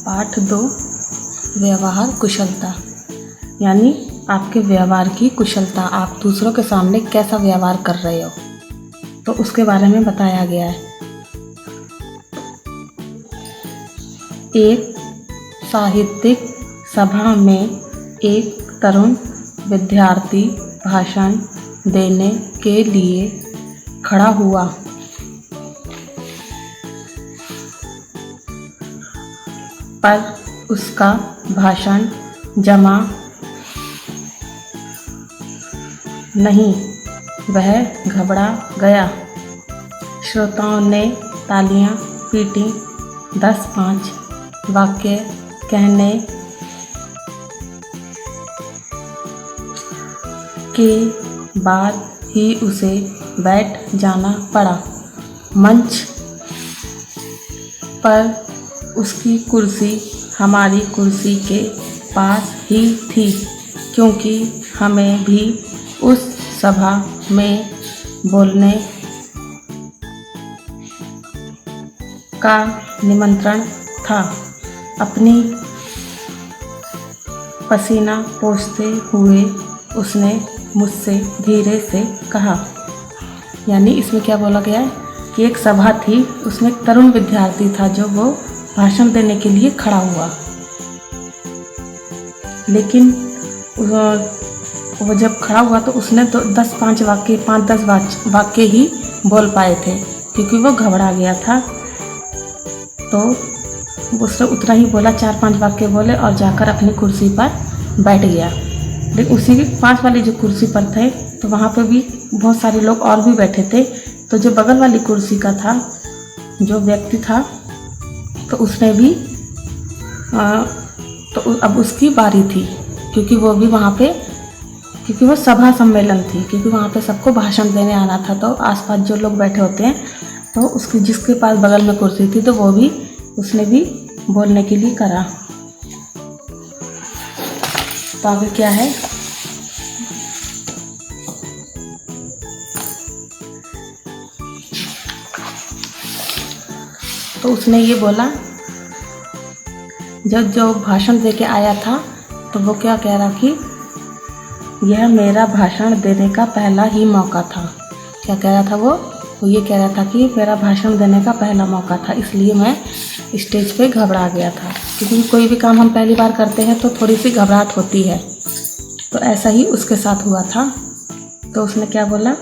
पाठ 2 व्यवहार कुशलता, यानी आपके व्यवहार की कुशलता, आप दूसरों के सामने कैसा व्यवहार कर रहे हो, तो उसके बारे में बताया गया है। एक साहित्यिक सभा में एक तरुण विद्यार्थी भाषण देने के लिए खड़ा हुआ। पर उसका भाषण जमा नहीं, वह घबरा गया। श्रोताओं ने तालियां पीटी। 10-5 वाक्य कहने के बाद ही उसे बैठ जाना पड़ा। मंच पर उसकी कुर्सी हमारी कुर्सी के पास ही थी, क्योंकि हमें भी उस सभा में बोलने का निमंत्रण था। अपनी पसीना पोंछते हुए उसने मुझसे धीरे से कहा, यानी इसमें क्या बोला गया है कि एक सभा थी, उसमें एक तरुण विद्यार्थी था जो वो भाषण देने के लिए खड़ा हुआ, लेकिन वो जब खड़ा हुआ तो उसने तो 10-5 वाक्य 5-10 वाक्य ही बोल पाए थे, क्योंकि वो घबरा गया था। तो उसने उतना ही बोला, 4-5 वाक्य बोले और जाकर अपनी कुर्सी पर बैठ गया। लेकिन उसी के पास वाली जो कुर्सी पर थे तो वहाँ पे भी बहुत सारे लोग और भी बैठे थे। तो जो बगल वाली कुर्सी का था जो व्यक्ति था, तो उसने भी तो अब उसकी बारी थी, क्योंकि वो भी वहाँ पे, क्योंकि वो सभा सम्मेलन थी, क्योंकि वहाँ पे सबको भाषण देने आना था। तो आसपास जो लोग बैठे होते हैं, तो उसकी जिसके पास बगल में कुर्सी थी तो वो भी, उसने भी बोलने के लिए करा। तो आगे क्या है, तो उसने ये बोला, जब जो भाषण दे के आया था तो वो क्या कह रहा कि यह मेरा भाषण देने का पहला ही मौका था। क्या कह रहा था वो ये कह रहा था कि मेरा भाषण देने का पहला मौका था, इसलिए मैं स्टेज पे घबरा गया था, क्योंकि कोई भी काम हम पहली बार करते हैं तो थोड़ी सी घबराहट होती है। तो ऐसा ही उसके साथ हुआ था। तो उसने क्या बोला,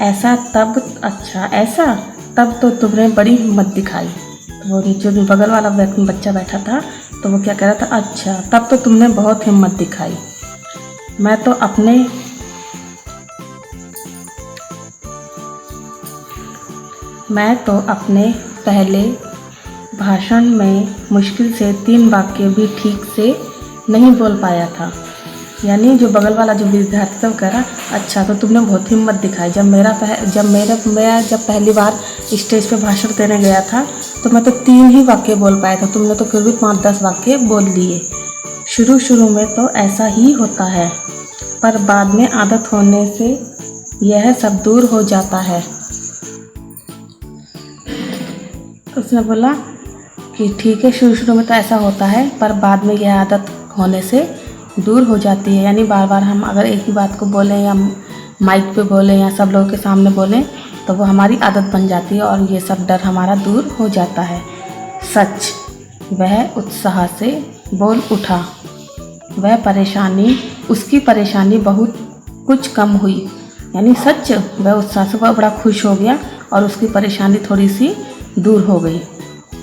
ऐसा तब, अच्छा ऐसा, तब तो तुमने बड़ी हिम्मत दिखाई। वो जो बगल वाला बच्चा बैठा था तो वो क्या कह रहा था, अच्छा तब तो तुमने बहुत हिम्मत दिखाई। मैं तो अपने पहले भाषण में मुश्किल से 3 वाक्य भी ठीक से नहीं बोल पाया था। यानी जो बगल वाला जो विद्यार्थी था वो कह रहा, अच्छा तो तुमने बहुत हिम्मत दिखाई। मैं जब पहली बार स्टेज पे भाषण देने गया था तो मैं तो 3 ही वाक्य बोल पाया था, तुमने तो फिर भी 5-10 वाक्य बोल लिए। शुरू में तो ऐसा ही होता है, पर बाद में आदत होने से यह सब दूर हो जाता है। उसने बोला कि ठीक है, शुरू में तो ऐसा होता है, पर बाद में यह आदत होने से दूर हो जाती है। यानी बार बार हम अगर एक ही बात को बोलें या माइक पे बोलें या सब लोगों के सामने बोलें तो वो हमारी आदत बन जाती है और ये सब डर हमारा दूर हो जाता है। सच, वह उत्साह से बोल उठा। उसकी परेशानी बहुत कुछ कम हुई। यानी सच, वह उत्साह से बड़ा खुश हो गया और उसकी परेशानी थोड़ी सी दूर हो गई।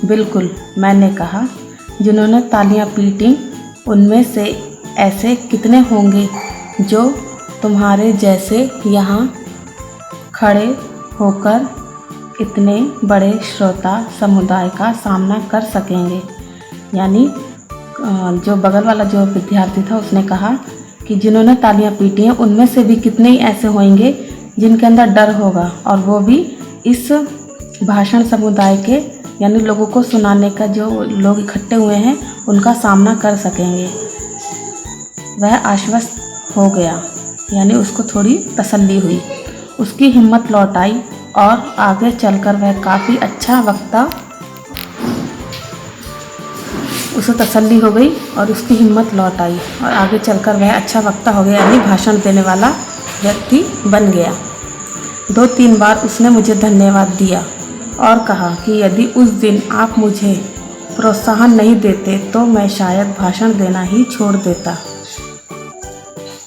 बिल्कुल, मैंने कहा, जिन्होंने तालियां पीटी उनमें से ऐसे कितने होंगे जो तुम्हारे जैसे यहाँ खड़े होकर इतने बड़े श्रोता समुदाय का सामना कर सकेंगे। यानी जो बगल वाला जो विद्यार्थी था उसने कहा कि जिन्होंने तालियां पीटी हैं उनमें से भी कितने ही ऐसे होंगे जिनके अंदर डर होगा, और वो भी इस भाषण समुदाय के, यानी लोगों को सुनाने का जो लोग इकट्ठे हुए हैं उनका सामना कर सकेंगे। वह आश्वस्त हो गया, यानी उसको थोड़ी तसल्ली हुई, उसकी हिम्मत लौट आई और आगे चलकर वह काफ़ी अच्छा वक्ता उसे तसल्ली हो गई और उसकी हिम्मत लौट आई और आगे चलकर वह अच्छा वक्ता हो गया, यानी भाषण देने वाला व्यक्ति बन गया। 2-3 बार उसने मुझे धन्यवाद दिया और कहा कि यदि उस दिन आप मुझे प्रोत्साहन नहीं देते तो मैं शायद भाषण देना ही छोड़ देता।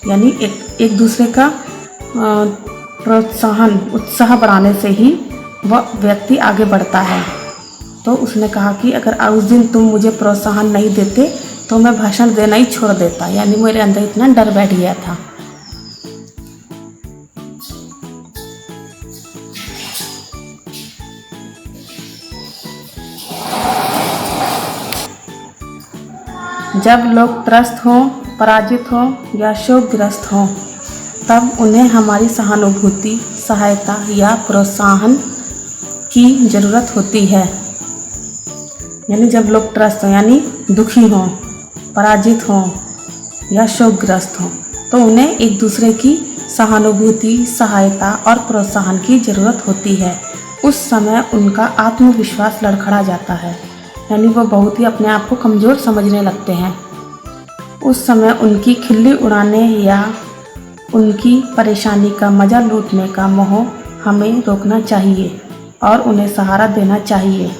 यानी एक दूसरे का प्रोत्साहन, उत्साह बढ़ाने से ही वह व्यक्ति आगे बढ़ता है। तो उसने कहा कि अगर उस दिन तुम मुझे प्रोत्साहन नहीं देते तो मैं भाषण देना ही छोड़ देता। यानी मेरे अंदर इतना डर बैठ गया था। जब लोग त्रस्त हों, पराजित हों या शोकग्रस्त हों, तब उन्हें हमारी सहानुभूति, सहायता या प्रोत्साहन की ज़रूरत होती है। यानी जब लोग त्रस्त हों, यानी दुखी हों, पराजित हों या शोकग्रस्त हों, तो उन्हें एक दूसरे की सहानुभूति, सहायता और प्रोत्साहन की ज़रूरत होती है। उस समय उनका आत्मविश्वास लड़खड़ा जाता है, यानी वो बहुत ही अपने आप को कमज़ोर समझने लगते हैं। उस समय उनकी खिल्ली उड़ाने या उनकी परेशानी का मज़ा लूटने का मोह हमें रोकना चाहिए और उन्हें सहारा देना चाहिए।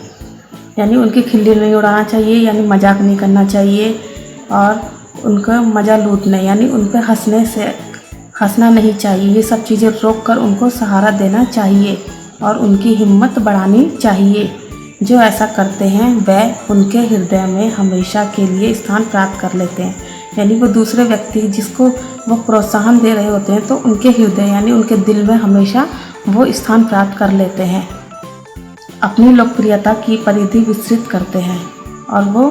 यानी उनकी खिल्ली नहीं उड़ाना चाहिए, यानी मजाक नहीं करना चाहिए और उनका मज़ा लूटना यानी उन पर हंसना नहीं चाहिए। ये सब चीज़ें रोक कर उनको सहारा देना चाहिए और उनकी हिम्मत बढ़ानी चाहिए। जो ऐसा करते हैं वह उनके हृदय में हमेशा के लिए स्थान प्राप्त कर लेते हैं। यानी वो दूसरे व्यक्ति जिसको वो प्रोत्साहन दे रहे होते हैं तो उनके हृदय यानी उनके दिल में हमेशा वो स्थान प्राप्त कर लेते हैं, अपनी लोकप्रियता की परिधि विस्तृत करते हैं और वो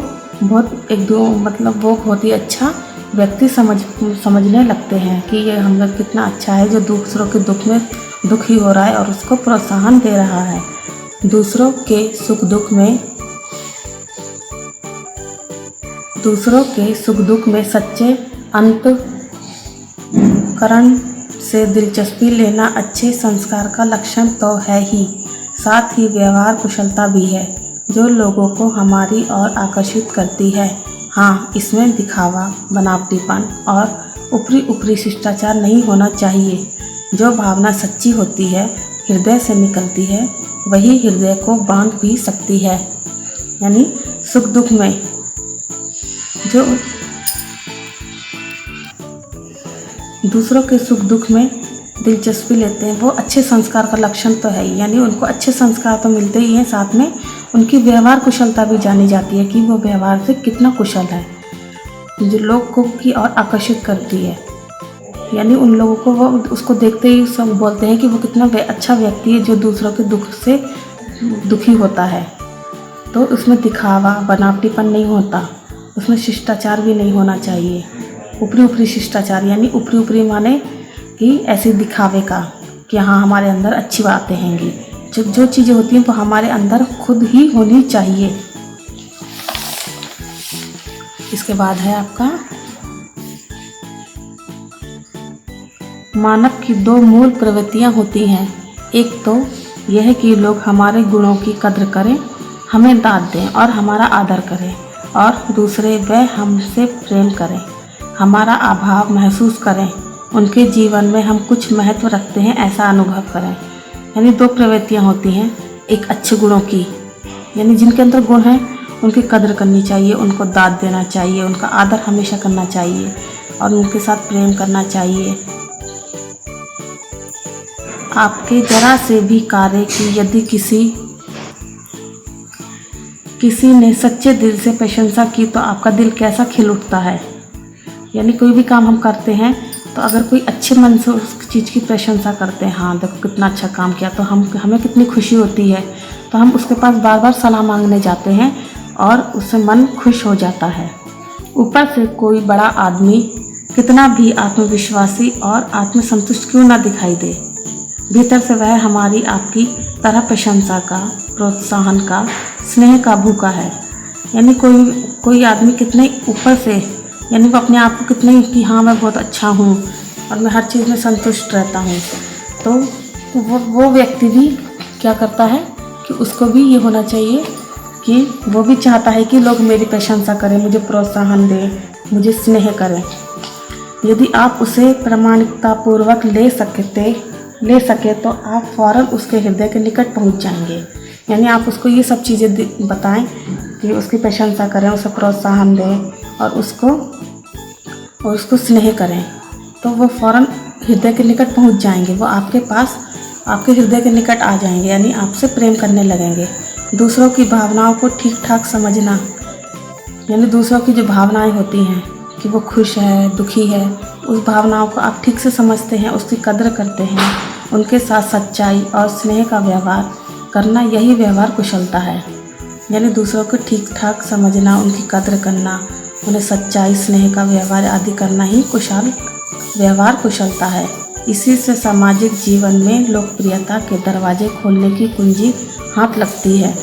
बहुत ही अच्छा व्यक्ति समझने लगते हैं कि ये हम लोग कितना अच्छा है जो दूसरों के दुख में दुखी हो रहा है और उसको प्रोत्साहन दे रहा है। दूसरों के सुख दुख में सच्चे अंतःकरण से दिलचस्पी लेना अच्छे संस्कार का लक्षण तो है ही, साथ ही व्यवहार कुशलता भी है जो लोगों को हमारी ओर आकर्षित करती है। हाँ, इसमें दिखावा, बनावटीपन और ऊपरी शिष्टाचार नहीं होना चाहिए। जो भावना सच्ची होती है, हृदय से निकलती है, वही हृदय को बांध भी सकती है। यानी सुख दुख में जो दूसरों के सुख दुख में दिलचस्पी लेते हैं वो अच्छे संस्कार का लक्षण तो है ही। यानी उनको अच्छे संस्कार तो मिलते ही हैं, साथ में उनकी व्यवहार कुशलता भी जानी जाती है कि वो व्यवहार से कितना कुशल है, जो लोग को की और आकर्षित करती है। यानी उन लोगों को वो उसको देखते ही सब बोलते हैं कि वो कितना अच्छा व्यक्ति है जो दूसरों के दुख से दुखी होता है। तो उसमें दिखावा, बनावटीपन नहीं होता, उसमें शिष्टाचार भी नहीं होना चाहिए। ऊपरी शिष्टाचार यानी ऊपरी माने कि ऐसे दिखावे का कि हाँ हमारे अंदर अच्छी बातें हैंगी, जो चीज़ें होती हैं वो हमारे अंदर खुद ही होनी चाहिए। इसके बाद है आपका मानव की 2 मूल प्रवृत्तियाँ होती हैं। एक तो यह कि लोग हमारे गुणों की कद्र करें, हमें दाद दें और हमारा आदर करें, और दूसरे वह हमसे प्रेम करें, हमारा अभाव महसूस करें, उनके जीवन में हम कुछ महत्व रखते हैं ऐसा अनुभव करें। यानी 2 प्रवृत्तियाँ होती हैं। एक अच्छे गुणों की, यानी जिनके अंदर गुण हैं उनकी कद्र करनी चाहिए, उनको दाद देना चाहिए, उनका आदर हमेशा करना चाहिए और उनके साथ प्रेम करना चाहिए। आपके जरा से भी कार्य की यदि किसी ने सच्चे दिल से प्रशंसा की तो आपका दिल कैसा खिल उठता है। यानी कोई भी काम हम करते हैं तो अगर कोई अच्छे मन से उस चीज़ की प्रशंसा करते हैं, हाँ देखो कितना अच्छा काम किया, तो हमें कितनी खुशी होती है। तो हम उसके पास बार बार सलाह मांगने जाते हैं और उससे मन खुश हो जाता है। ऊपर से कोई बड़ा आदमी कितना भी आत्मविश्वासी और आत्मसंतुष्ट क्यों ना दिखाई दे, भीतर से वह हमारी आपकी तरह प्रशंसा का, प्रोत्साहन का, स्नेह का भूखा है। यानी कोई आदमी कितने ऊपर से, यानी वो अपने आप को कितने कि हाँ मैं बहुत अच्छा हूँ और मैं हर चीज़ में संतुष्ट रहता हूँ, तो वो व्यक्ति भी क्या करता है कि उसको भी ये होना चाहिए कि वो भी चाहता है कि लोग मेरी प्रशंसा करें, मुझे प्रोत्साहन दें, मुझे स्नेह करें। यदि आप उसे प्रामाणिकतापूर्वक ले सके तो आप फ़ौरन उसके हृदय के निकट पहुंच जाएंगे। यानी आप उसको ये सब चीज़ें बताएं कि उसकी प्रशंसा करें, उसे प्रोत्साहन दें और उसको स्नेह करें, तो वो फ़ौरन हृदय के निकट पहुंच जाएंगे। वो आपके पास, आपके हृदय के निकट आ जाएंगे, यानी आपसे प्रेम करने लगेंगे। दूसरों की भावनाओं को ठीक ठाक समझना, यानी दूसरों की जो भावनाएं होती हैं कि वो खुश है, दुखी है, उस भावनाओं को आप ठीक से समझते हैं, उसकी कद्र करते हैं। उनके साथ सच्चाई और स्नेह का व्यवहार करना, यही व्यवहार कुशलता है। यानी दूसरों को ठीक ठाक समझना, उनकी कद्र करना, उन्हें सच्चाई, स्नेह का व्यवहार आदि करना ही व्यवहार कुशलता है। इसी से सामाजिक जीवन में लोकप्रियता के दरवाजे खोलने की कुंजी हाथ लगती है।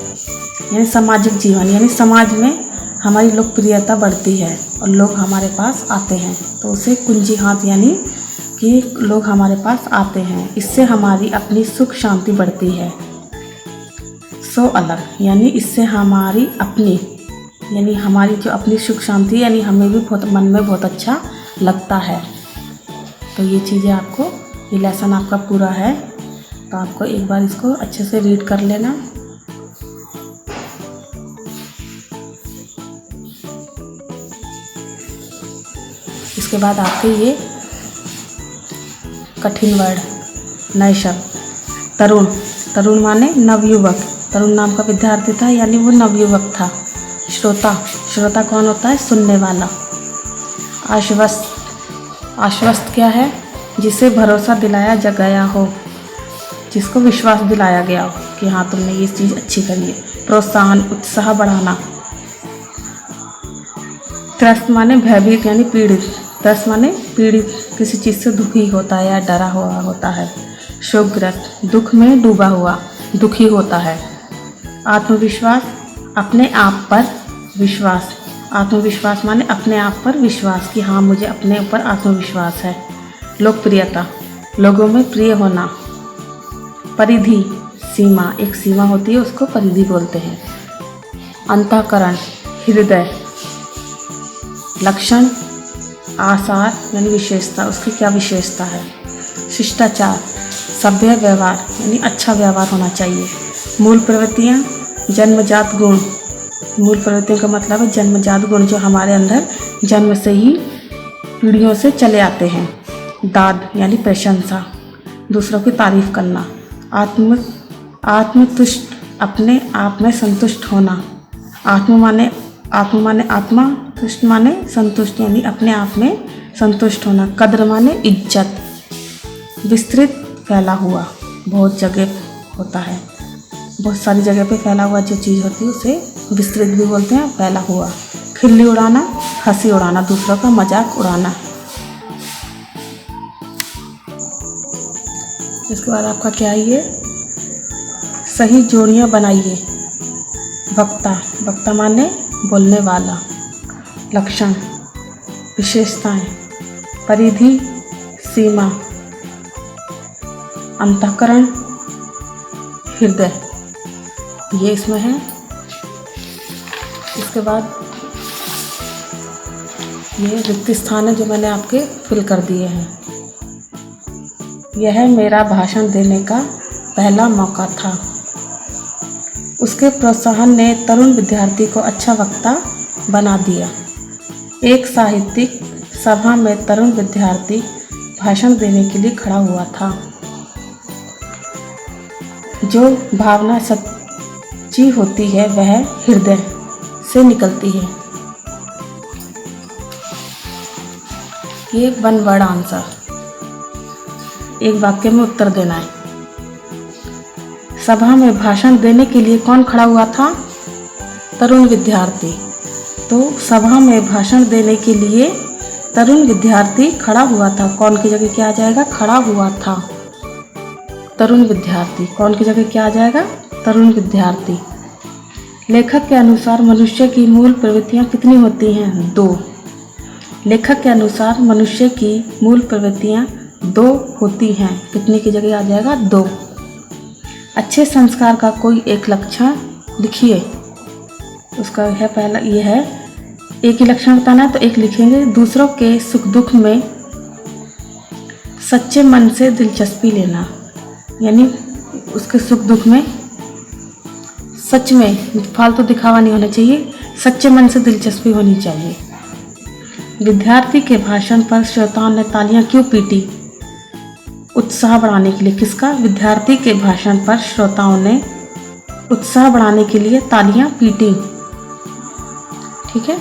यानी सामाजिक जीवन, यानी समाज में हमारी लोकप्रियता बढ़ती है और लोग हमारे पास आते हैं, तो उसे कुंजी हाथ, यानी कि लोग हमारे पास आते हैं। इससे हमारी अपनी सुख शांति बढ़ती है। सो अलग, यानी इससे हमारी अपनी, यानी हमारी जो अपनी सुख शांति, यानी हमें भी बहुत मन में बहुत अच्छा लगता है। तो ये चीज़ें आपको, ये लेसन आपका पूरा है, तो आपको एक बार इसको अच्छे से रीड कर लेना। इसके बाद आपके ये कठिन वर्ड, नए शब्द। तरुण, तरुण माने नवयुवक। तरुण नाम का विद्यार्थी था, यानी वो नवयुवक था। श्रोता, श्रोता कौन होता है? सुनने वाला। आश्वस्त, आश्वस्त क्या है? जिसे भरोसा दिलाया गया हो, जिसको विश्वास दिलाया गया हो कि हाँ तुमने ये चीज़ अच्छी करी है। प्रोत्साहन, उत्साह बढ़ाना। त्रस्त माने भयभीत, यानी पीड़ित। त्रस्त माने पीड़ित, किसी चीज़ से दुखी होता है या डरा हुआ होता है। शोकग्रस्त, दुख में डूबा हुआ, दुखी होता है। आत्मविश्वास, अपने आप पर विश्वास। आत्मविश्वास माने अपने आप पर विश्वास कि हाँ मुझे अपने ऊपर आत्मविश्वास है। लोकप्रियता, लोगों में प्रिय होना। परिधि, सीमा, एक सीमा होती है, उसको परिधि बोलते हैं। अंतःकरण, हृदय। लक्षण, आसार, यानी विशेषता, उसकी क्या विशेषता है। शिष्टाचार, सभ्य व्यवहार, यानी अच्छा व्यवहार होना चाहिए। मूल प्रवृत्तियाँ, जन्मजात गुण। मूल प्रवृत्तियों का मतलब है जन्मजात गुण, जो हमारे अंदर जन्म से ही पीढ़ियों से चले आते हैं। दाद, यानी प्रशंसा, दूसरों की तारीफ करना। आत्मतुष्ट, अपने आप में संतुष्ट होना। आत्मा माने आत्मा, तुष्ट माने संतुष्ट, यानी अपने आप में संतुष्ट होना। कद्र माने इज्जत। विस्तृत, फैला हुआ, बहुत जगह होता है, बहुत सारी जगह पे फैला हुआ जो चीज़ होती है उसे विस्तृत भी बोलते हैं, फैला हुआ। खिल्ली उड़ाना, हंसी उड़ाना, दूसरों का मजाक उड़ाना। इसके बाद आपका क्या है ये? सही जोड़ियाँ बनाइए। वक्ता, वक्ता माने बोलने वाला। लक्षण, विशेषताएं। परिधि, सीमा। अंतःकरण, हृदय, ये इसमें है। इसके बाद ये रिक्त स्थान है जो मैंने आपके फिल कर दिए हैं। यह मेरा भाषण देने का पहला मौका था। उसके प्रोत्साहन ने तरुण विद्यार्थी को अच्छा वक्ता बना दिया। एक साहित्यिक सभा में तरुण विद्यार्थी भाषण देने के लिए खड़ा हुआ था। जो भावना सच्ची होती है वह हृदय से निकलती है। ये 1 वर्ड आंसर, एक वाक्य में उत्तर देना है। सभा में भाषण देने के लिए कौन खड़ा हुआ था? तरुण विद्यार्थी। तो सभा में भाषण देने के लिए तरुण विद्यार्थी खड़ा हुआ था। कौन की जगह क्या आ जाएगा? खड़ा हुआ था। तरुण विद्यार्थी, कौन की जगह क्या आ जाएगा? तरुण विद्यार्थी। लेखक के अनुसार मनुष्य की मूल प्रवृत्तियाँ कितनी होती हैं? 2। लेखक के अनुसार मनुष्य की मूल प्रवृत्तियाँ 2 होती हैं। कितने की जगह आ जाएगा? 2। अच्छे संस्कार का कोई एक लक्षण लिखिए। उसका है पहला ये है, एक ही लक्षण बताना है तो एक लिखेंगे। दूसरों के सुख दुख में सच्चे मन से दिलचस्पी लेना, यानी उसके सुख दुख में सच में फालतू दिखावा नहीं होना चाहिए, सच्चे मन से दिलचस्पी होनी चाहिए। विद्यार्थी के भाषण पर श्रोताओं ने तालियां क्यों पीटी? उत्साह बढ़ाने के लिए। किसका? विद्यार्थी के भाषण पर श्रोताओं ने उत्साह बढ़ाने के लिए तालियां पीटी। ठीक है।